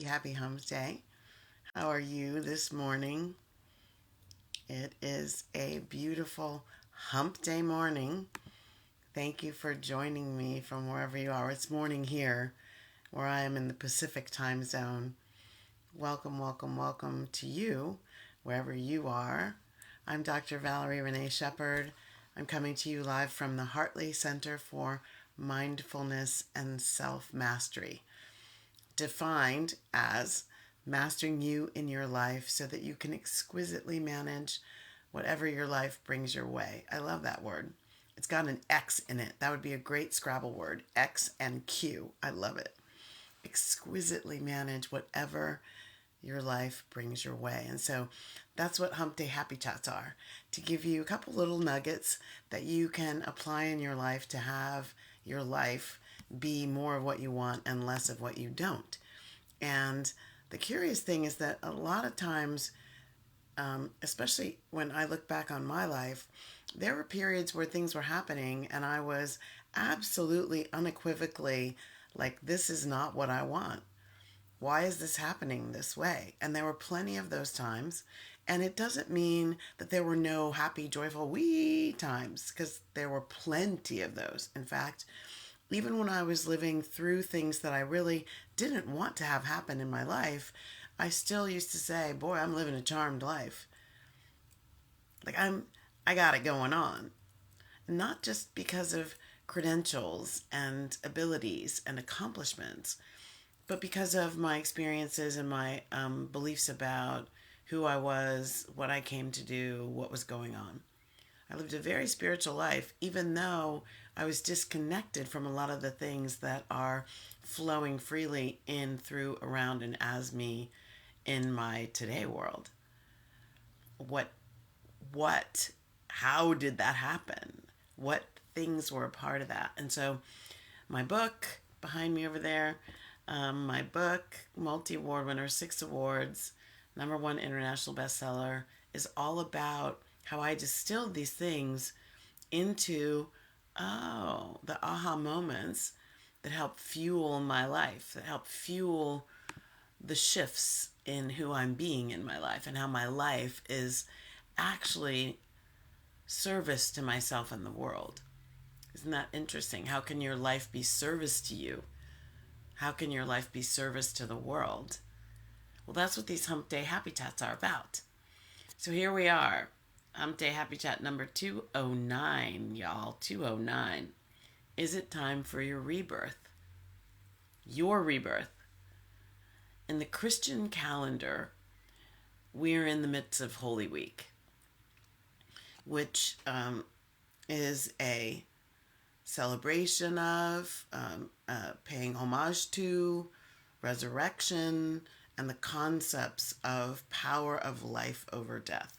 Happy Hump Day. How are you this morning? It is a beautiful Hump Day morning. Thank you for joining me from wherever you are. It's morning here, where I am in the Pacific time zone. Welcome, welcome, welcome to you, wherever you are. I'm Dr. Valerie Renee Shepard. I'm coming to you live from the Hartley Center for Mindfulness and Self-Mastery, defined as mastering you in your life so that you can exquisitely manage whatever your life brings your way. I love that word. It's got an X in it. That would be a great Scrabble word. X and Q. I love it. Exquisitely manage whatever your life brings your way. And so that's what Hump Day Happy Chats are, to give you a couple little nuggets that you can apply in your life to have your life be more of what you want and less of what you don't. And the curious thing is that a lot of times, especially when I look back on my life, there were periods where things were happening and I was absolutely unequivocally like, this is not what I want. Why is this happening this way? And there were plenty of those times. And it doesn't mean that there were no happy, joyful, wee times, because there were plenty of those. In fact, even when I was living through things that I really didn't want to have happen in my life, I still used to say, boy, I'm living a charmed life. Like I got it going on. Not just because of credentials and abilities and accomplishments, but because of my experiences and my beliefs about who I was, what I came to do, what was going on. I lived a very spiritual life, even though I was disconnected from a lot of the things that are flowing freely in, through, around, and as me in my today world. What, how did that happen? What things were a part of that? And so, my book behind me over there, my book, multi-award winner, 6 awards, #1 international bestseller, is all about how I distilled these things into, the aha moments that help fuel my life, that help fuel the shifts in who I'm being in my life and how my life is actually service to myself and the world. Isn't that interesting? How can your life be service to you? How can your life be service to the world? Well, that's what these Hump Day Happy Chats are about. So here we are. Hump Day Happy Chat number 209, y'all. 209. Is it time for your rebirth? Your rebirth. In the Christian calendar, we're in the midst of Holy Week, which is a celebration of, paying homage to, resurrection, and the concepts of power of life over death.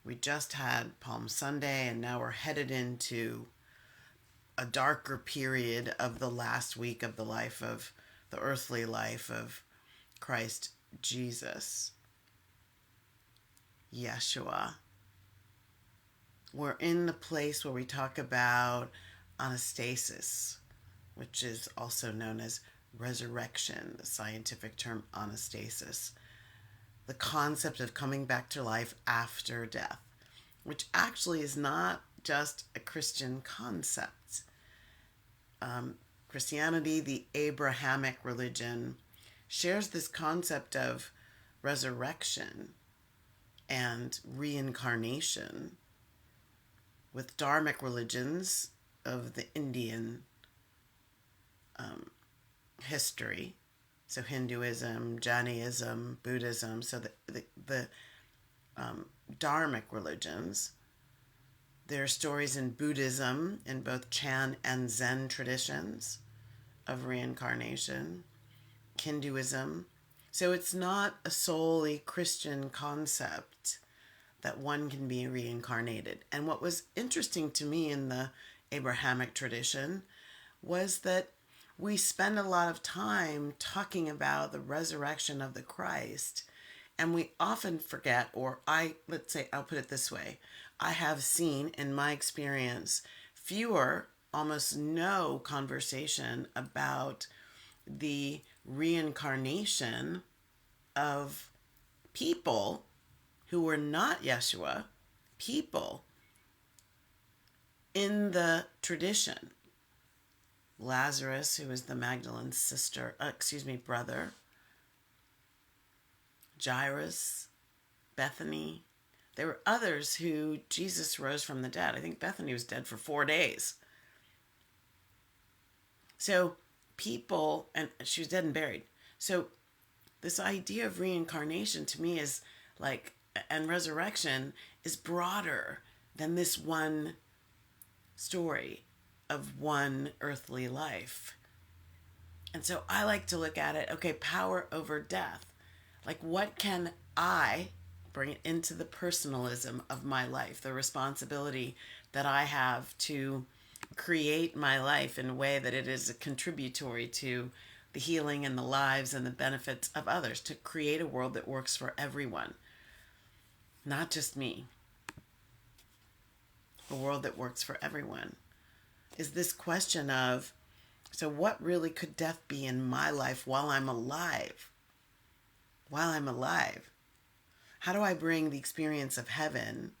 We just had Palm Sunday, and now we're headed into a darker period of the last week of the life of the earthly life of Christ Jesus, Yeshua. We're in the place where we talk about anastasis, which is also known as resurrection, the scientific term anastasis, the concept of coming back to life after death, which actually is not just a Christian concept. Christianity, the Abrahamic religion, shares this concept of resurrection and reincarnation with dharmic religions of the Indian history. So Hinduism, Jainism, Buddhism. So the dharmic religions. There are stories in Buddhism, in both Chan and Zen traditions, of reincarnation. Hinduism. So it's not a solely Christian concept that one can be reincarnated. And what was interesting to me in the Abrahamic tradition was that we spend a lot of time talking about the resurrection of the Christ, and we often forget, or let's say, I'll put it this way, I have seen in my experience fewer, almost no conversation about the reincarnation of people who were not Yeshua, people in the tradition. Lazarus, who was the Magdalene's brother. Jairus, Bethany. There were others who Jesus rose from the dead. I think Bethany was dead for 4 days. So people, and she was dead and buried. So this idea of reincarnation to me is like, and resurrection is broader than this one story of one earthly life. And so I like to look at it, okay, power over death. Like, what can I bring it into the personalism of my life, the responsibility that I have to create my life in a way that it is a contributory to the healing and the lives and the benefits of others, to create a world that works for everyone, not just me. A world that works for everyone is this question of, so what really could death be in my life while I'm alive? While I'm alive, how do I bring the experience of heaven,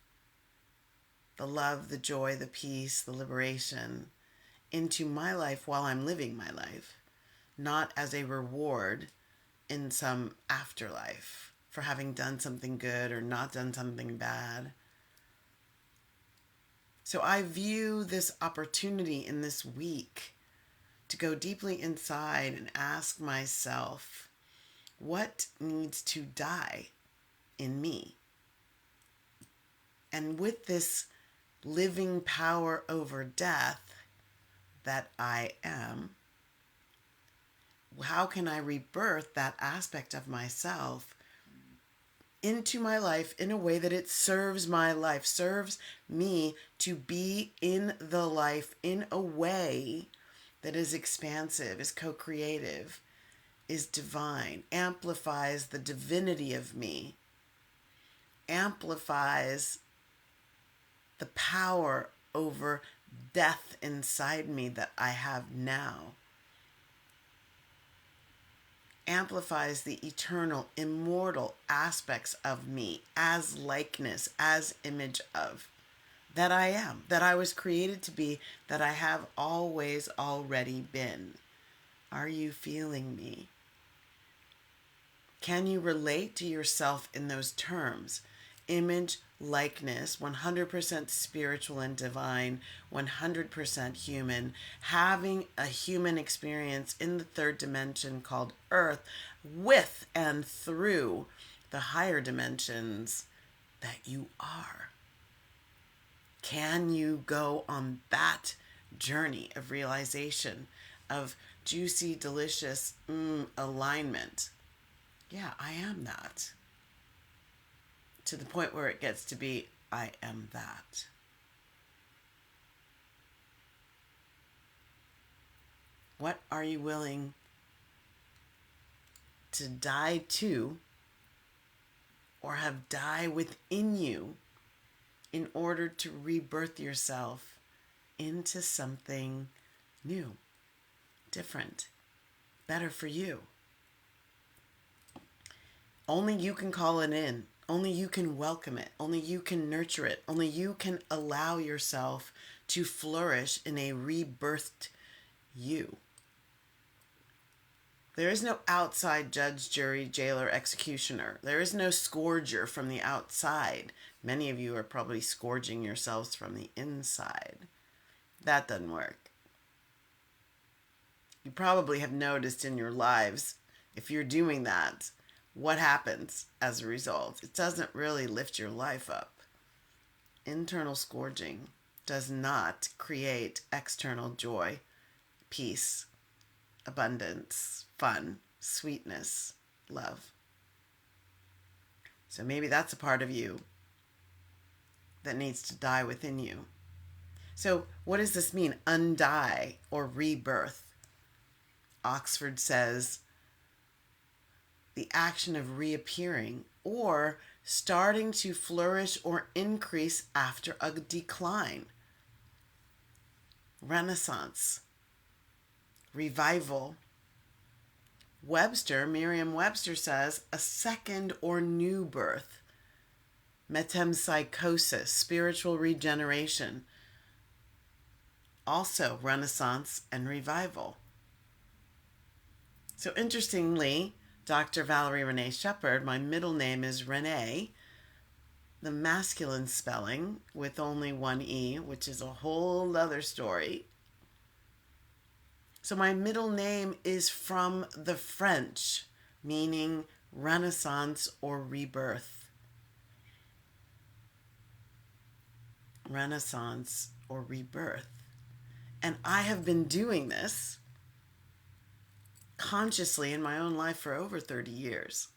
the love, the joy, the peace, the liberation into my life while I'm living my life, not as a reward in some afterlife for having done something good or not done something bad? So I view this opportunity in this week to go deeply inside and ask myself, what needs to die in me? And with this living power over death that I am, how can I rebirth that aspect of myself into my life in a way that it serves my life, serves me to be in the life in a way that is expansive, is co-creative, is divine, amplifies the divinity of me, amplifies the power over death inside me that I have now, amplifies the eternal, immortal aspects of me as likeness, as image of, that I am, that I was created to be, that I have always already been. Are you feeling me? Can you relate to yourself in those terms? Image, likeness, 100% spiritual and divine, 100% human, having a human experience in the third dimension called Earth, with and through the higher dimensions that you are. Can you go on that journey of realization, of juicy, delicious alignment? Yeah, I am that. To the point where it gets to be, I am that. What are you willing to die to, or have die within you, in order to rebirth yourself into something new, different, better for you? Only you can call it in. Only you can welcome it. Only you can nurture it. Only you can allow yourself to flourish in a rebirthed you. There is no outside judge, jury, jailer, executioner. There is no scourger from the outside. Many of you are probably scourging yourselves from the inside. That doesn't work. You probably have noticed in your lives, if you're doing that, what happens as a result? It doesn't really lift your life up. Internal scourging does not create external joy, peace, abundance, fun, sweetness, love. So maybe that's a part of you that needs to die within you. So what does this mean? Undie or rebirth. Oxford says, the action of reappearing or starting to flourish or increase after a decline. Renaissance, revival, Merriam-Webster says a second or new birth, metempsychosis, spiritual regeneration, also renaissance and revival. So interestingly, Dr. Valerie Renee Shepard, my middle name is Renee, the masculine spelling with only one E, which is a whole other story. So my middle name is from the French, meaning renaissance or rebirth. Renaissance or rebirth. And I have been doing this consciously in my own life for over 30 years.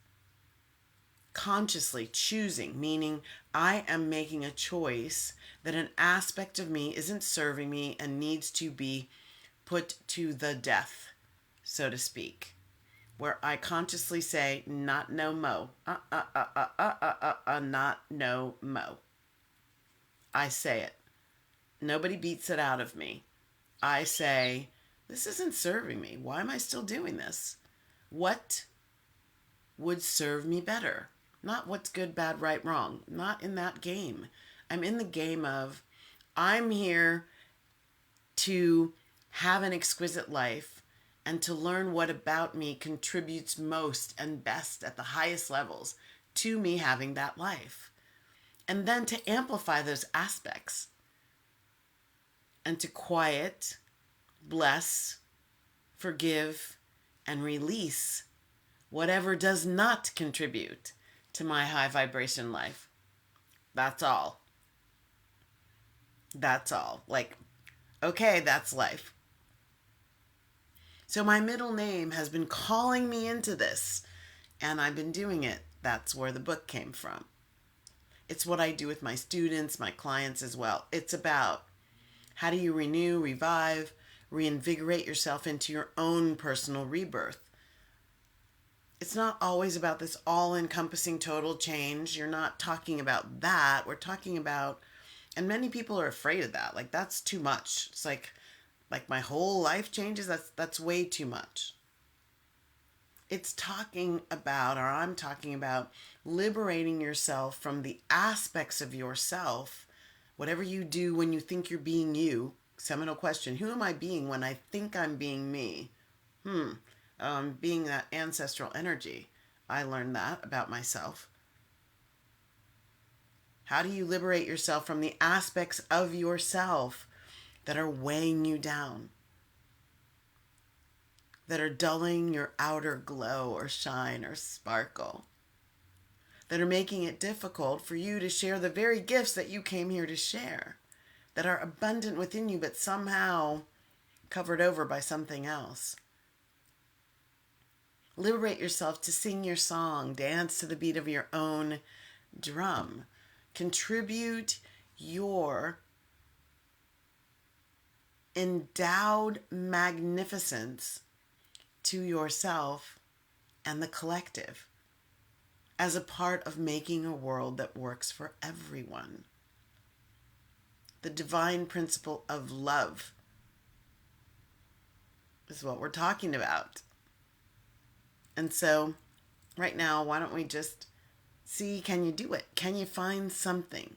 Consciously choosing, meaning I am making a choice that an aspect of me isn't serving me and needs to be put to the death, so to speak, where I consciously say, not no mo, not no mo. I say it. Nobody beats it out of me. I say, this isn't serving me. Why am I still doing this? What would serve me better? Not what's good, bad, right, wrong. Not in that game. I'm in the game of, I'm here to have an exquisite life and to learn what about me contributes most and best at the highest levels to me having that life. And then to amplify those aspects and to quiet, bless, forgive, and release whatever does not contribute to my high vibration life. That's all. That's all. Like, okay, that's life. So my middle name has been calling me into this, and I've been doing it. That's where the book came from. It's what I do with my students, my clients as well. It's about how do you renew, revive, reinvigorate yourself into your own personal rebirth. It's not always about this all-encompassing total change. You're not talking about that. We're talking about, and many people are afraid of that. Like, that's too much. It's like my whole life changes. That's way too much. It's talking about, or I'm talking about, liberating yourself from the aspects of yourself, whatever you do when you think you're being you. Seminal question, who am I being when I think I'm being me? Being that ancestral energy. I learned that about myself. How do you liberate yourself from the aspects of yourself that are weighing you down, that are dulling your outer glow or shine or sparkle, that are making it difficult for you to share the very gifts that you came here to share, that are abundant within you but somehow covered over by something else? Liberate yourself to sing your song, dance to the beat of your own drum. Contribute your endowed magnificence to yourself and the collective as a part of making a world that works for everyone. The divine principle of love is what we're talking about. And so right now, why don't we just see, can you do it? Can you find something?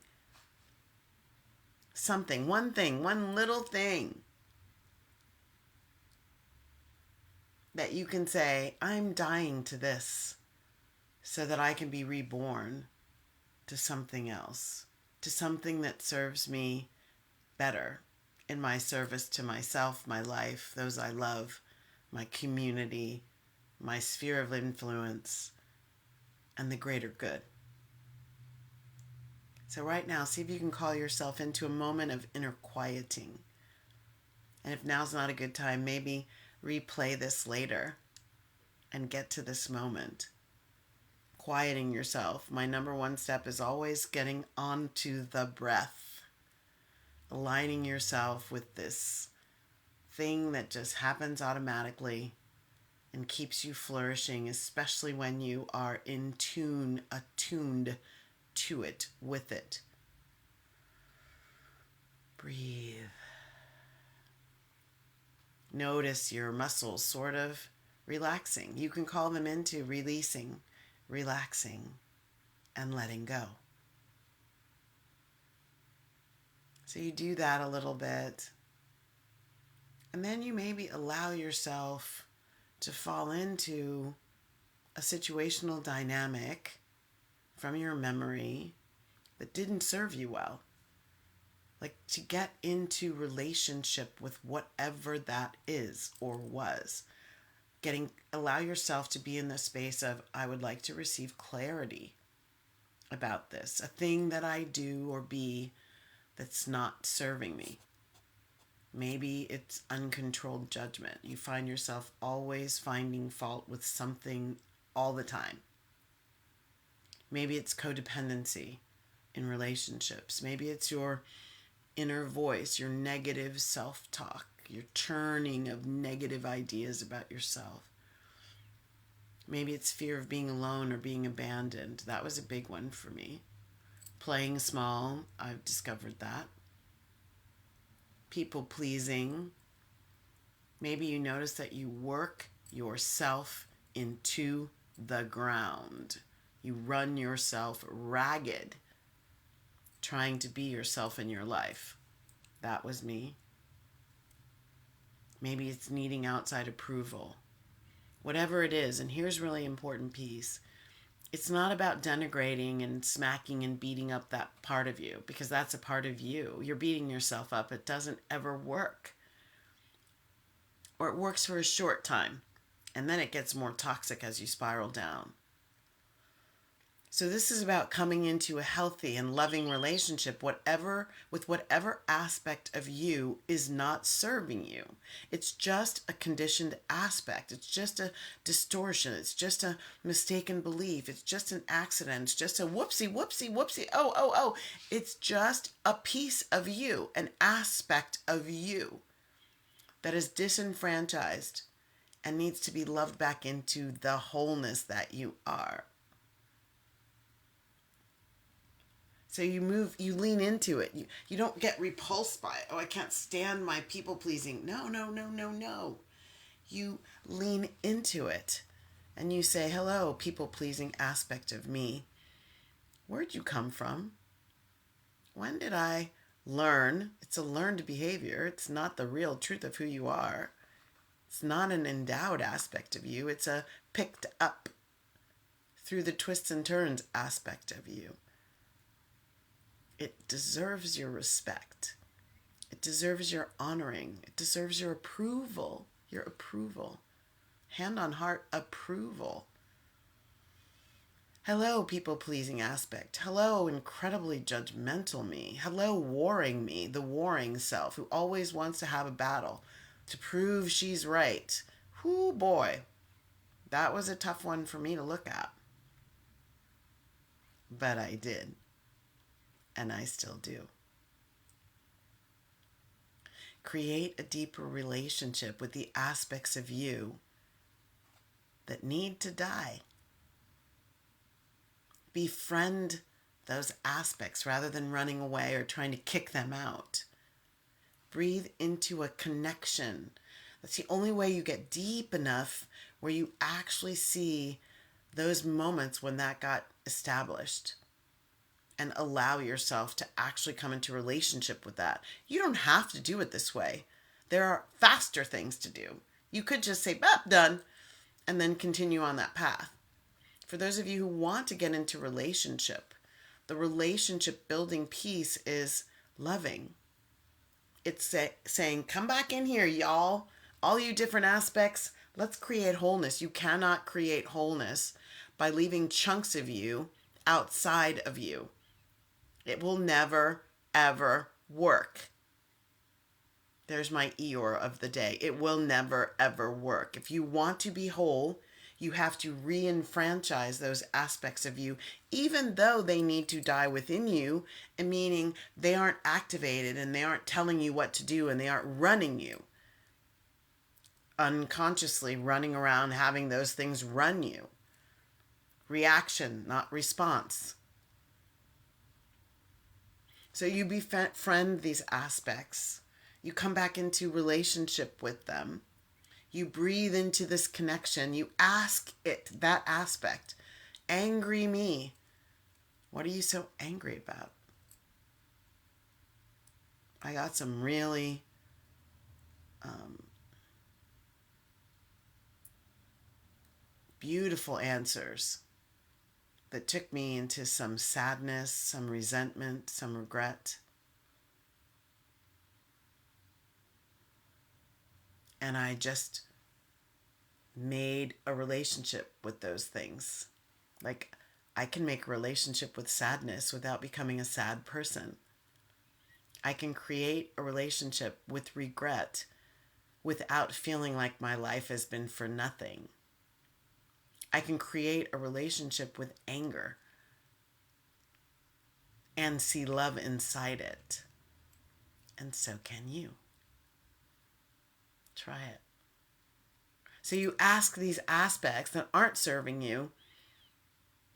Something, one thing, one little thing that you can say, I'm dying to this so that I can be reborn to something else, to something that serves me better in my service to myself, my life, those I love, my community, my sphere of influence, and the greater good. So right now, see if you can call yourself into a moment of inner quieting. And if now's not a good time, maybe replay this later and get to this moment. Quieting yourself. My number one step is always getting onto the breath. Aligning yourself with this thing that just happens automatically and keeps you flourishing, especially when you are in tune, attuned to it, with it. Breathe. Notice your muscles sort of relaxing. You can call them into releasing, relaxing, and letting go. So you do that a little bit. And then you maybe allow yourself to fall into a situational dynamic from your memory that didn't serve you well. Like to get into relationship with whatever that is or was. Allow yourself to be in the space of, I would like to receive clarity about this, a thing that I do or be that's not serving me. Maybe it's uncontrolled judgment. You find yourself always finding fault with something all the time. Maybe it's codependency in relationships. Maybe it's your inner voice, your negative self-talk, your churning of negative ideas about yourself. Maybe it's fear of being alone or being abandoned. That was a big one for me. Playing small, I've discovered that. People pleasing. Maybe you notice that you work yourself into the ground. You run yourself ragged trying to be yourself in your life. That was me. Maybe it's needing outside approval. Whatever it is, and here's a really important piece. It's not about denigrating and smacking and beating up that part of you, because that's a part of you. You're beating yourself up. It doesn't ever work. Or it works for a short time, and then it gets more toxic as you spiral down. So this is about coming into a healthy and loving relationship with whatever aspect of you is not serving you. It's just a conditioned aspect. It's just a distortion. It's just a mistaken belief. It's just an accident. It's just a whoopsie. Oh. It's just a piece of you, an aspect of you that is disenfranchised and needs to be loved back into the wholeness that you are. So you lean into it. You don't get repulsed by it. Oh, I can't stand my people pleasing. No. You lean into it and you say, hello, people pleasing aspect of me. Where'd you come from? When did I learn? It's a learned behavior. It's not the real truth of who you are. It's not an endowed aspect of you. It's a picked up through the twists and turns aspect of you. It deserves your respect. It deserves your honoring. It deserves your approval. Your approval. Hand on heart approval. Hello, people-pleasing aspect. Hello, incredibly judgmental me. Hello, warring me, the warring self who always wants to have a battle to prove she's right. Whoo, boy. That was a tough one for me to look at. But I did. And I still do. Create a deeper relationship with the aspects of you that need to die. Befriend those aspects rather than running away or trying to kick them out. Breathe into a connection. That's the only way you get deep enough where you actually see those moments when that got established. And allow yourself to actually come into relationship with that. You don't have to do it this way. There are faster things to do. You could just say, done, and then continue on that path. For those of you who want to get into relationship, the relationship building piece is loving. It's saying, come back in here, y'all. All you different aspects, let's create wholeness. You cannot create wholeness by leaving chunks of you outside of you. It will never, ever work. There's my Eeyore of the day. It will never, ever work. If you want to be whole, you have to re-enfranchise those aspects of you, even though they need to die within you, and meaning they aren't activated and they aren't telling you what to do and they aren't running you. Unconsciously running around having those things run you. Reaction, not response. So you befriend these aspects. You come back into relationship with them. You breathe into this connection. You ask it, that aspect. Angry me. What are you so angry about? I got some really beautiful answers that took me into some sadness, some resentment, some regret. And I just made a relationship with those things. Like, I can make a relationship with sadness without becoming a sad person. I can create a relationship with regret without feeling like my life has been for nothing. I can create a relationship with anger and see love inside it. And so can you. Try it. So you ask these aspects that aren't serving you,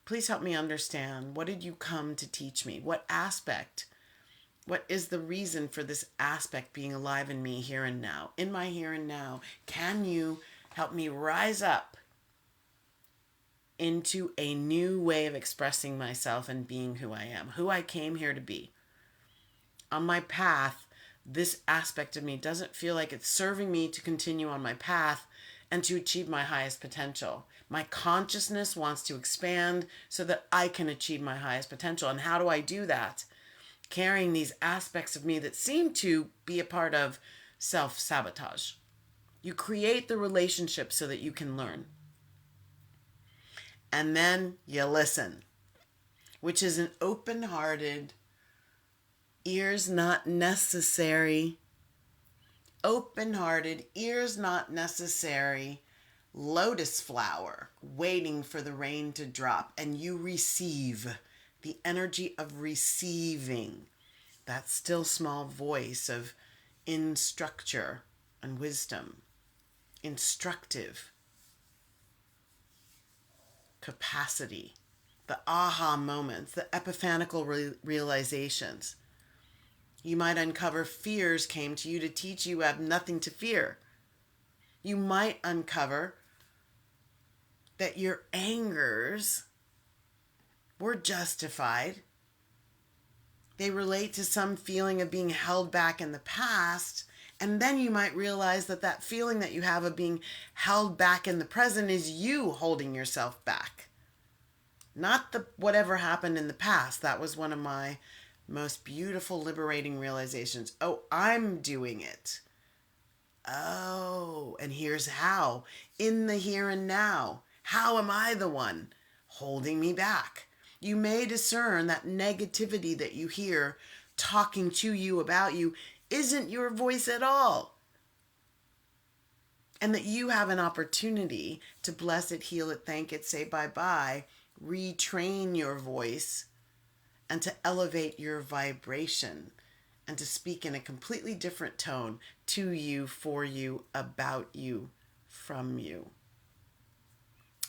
please help me understand, what did you come to teach me? What aspect? What is the reason for this aspect being alive in me here and now? In my here and now, can you help me rise up into a new way of expressing myself and being who I am, who I came here to be? On my path, this aspect of me doesn't feel like it's serving me to continue on my path and to achieve my highest potential. My consciousness wants to expand so that I can achieve my highest potential. And how do I do that? Carrying these aspects of me that seem to be a part of self-sabotage. You create the relationship so that you can learn. And then you listen, which is an open-hearted, ears not necessary, open-hearted, ears not necessary, lotus flower waiting for the rain to drop, and you receive the energy of receiving, that still small voice of instructure and wisdom, instructive capacity, the aha moments, the epiphanical realizations. You might uncover fears came to you to teach you have nothing to fear. You might uncover that your angers were justified. They relate to some feeling of being held back in the past. And then you might realize that that feeling that you have of being held back in the present is you holding yourself back. Not the whatever happened in the past. That was one of my most beautiful, liberating realizations. Oh, I'm doing it. Oh, and here's how. In the here and now. How am I the one holding me back? You may discern that negativity that you hear talking to you about you isn't your voice at all. And that you have an opportunity to bless it, heal it, thank it, say bye-bye, retrain your voice, and to elevate your vibration and to speak in a completely different tone to you, for you, about you, from you.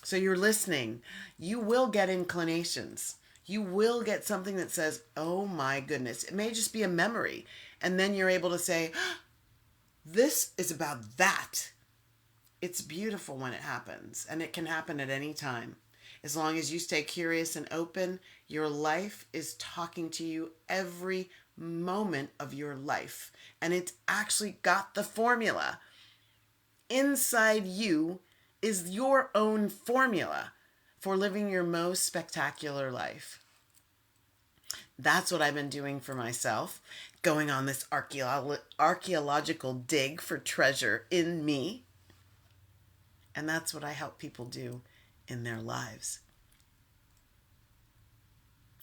So you're listening. You will get inclinations. You will get something that says, oh my goodness. It may just be a memory. And then you're able to say, this is about that. It's beautiful when it happens. And it can happen at any time. As long as you stay curious and open, your life is talking to you every moment of your life. And it's actually got the formula. Inside you is your own formula for living your most spectacular life. That's what I've been doing for myself, going on this archaeological dig for treasure in me. And that's what I help people do in their lives.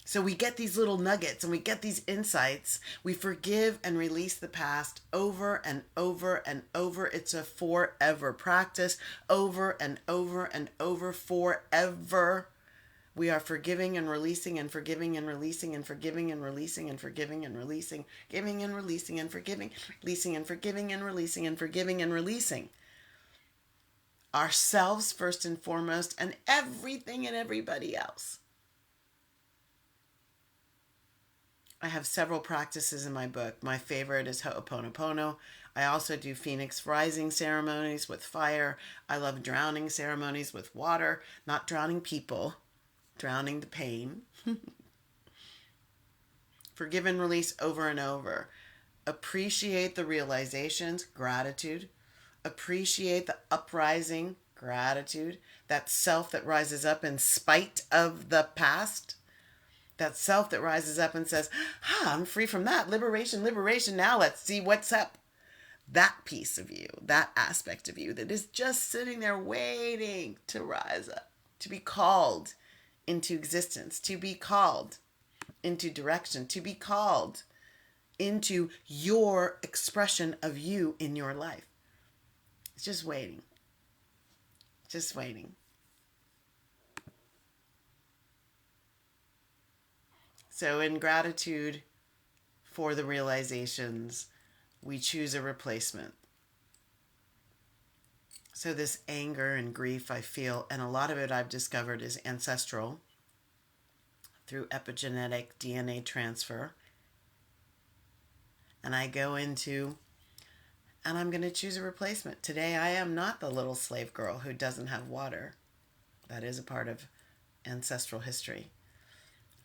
So we get these little nuggets and we get these insights. We forgive and release the past over and over and over. It's a forever practice, over and over and over, forever. We are forgiving and releasing and forgiving and releasing and forgiving and releasing and forgiving and releasing, giving and releasing and forgiving, releasing and forgiving and releasing and forgiving and releasing. Ourselves first and foremost, and everything and everybody else. I have several practices in my book. My favorite is Ho'oponopono. I also do phoenix rising ceremonies with fire. I love drowning ceremonies with water, not drowning people, drowning the pain. Forgive and release over and over. Appreciate the realizations, gratitude. Appreciate the uprising, gratitude. That self that rises up in spite of the past. That self that rises up and says, I'm free from that. Liberation, liberation. Now let's see what's up. That piece of you, that aspect of you that is just sitting there waiting to rise up, to be called into existence, to be called into direction, to be called into your expression of you in your life. It's just waiting. Just waiting. So in gratitude for the realizations, we choose a replacement. So this anger and grief I feel, and a lot of it I've discovered is ancestral through epigenetic DNA transfer. And I go into, and I'm going to choose a replacement. Today I am not the little slave girl who doesn't have water. That is a part of ancestral history.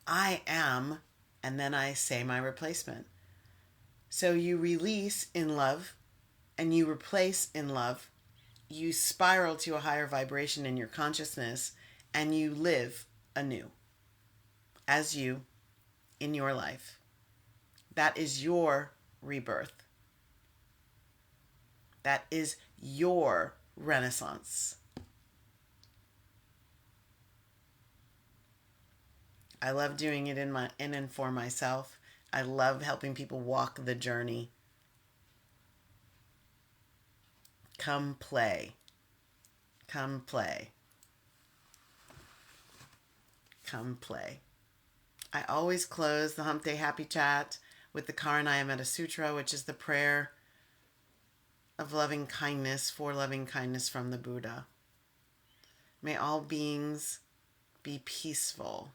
I am, and then I say my replacement. So you release in love and you replace in love. You spiral to a higher vibration in your consciousness and you live anew as you in your life. That is your rebirth. That is your renaissance. I love doing it in and for myself. I love helping people walk the journey. Come play. Come play. Come play. I always close the Hump Day Happy Chat with the Karanaya Metta Sutra, which is the prayer of loving kindness, for loving kindness from the Buddha. May all beings be peaceful.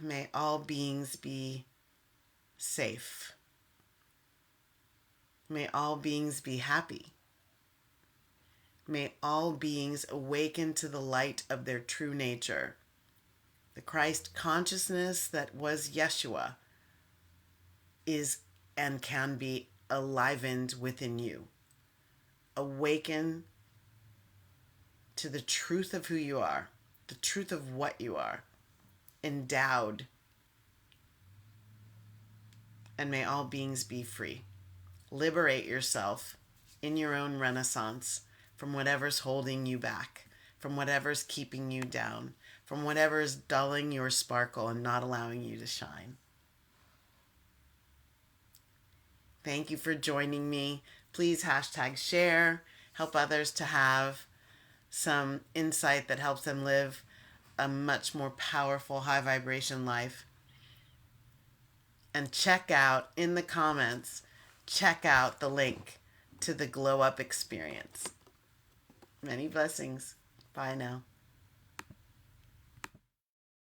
May all beings be safe. May all beings be happy. May all beings awaken to the light of their true nature. The Christ consciousness that was Yeshua is and can be enlivened within you. Awaken to the truth of who you are, the truth of what you are. Endowed, and may all beings be free. Liberate yourself in your own renaissance from whatever's holding you back, from whatever's keeping you down, from whatever's dulling your sparkle and not allowing you to shine. Thank you for joining me. Please #share, help others to have some insight that helps them live a much more powerful high vibration life. And check out in the comments, check out the link to the Glow Up experience. Many blessings. Bye now.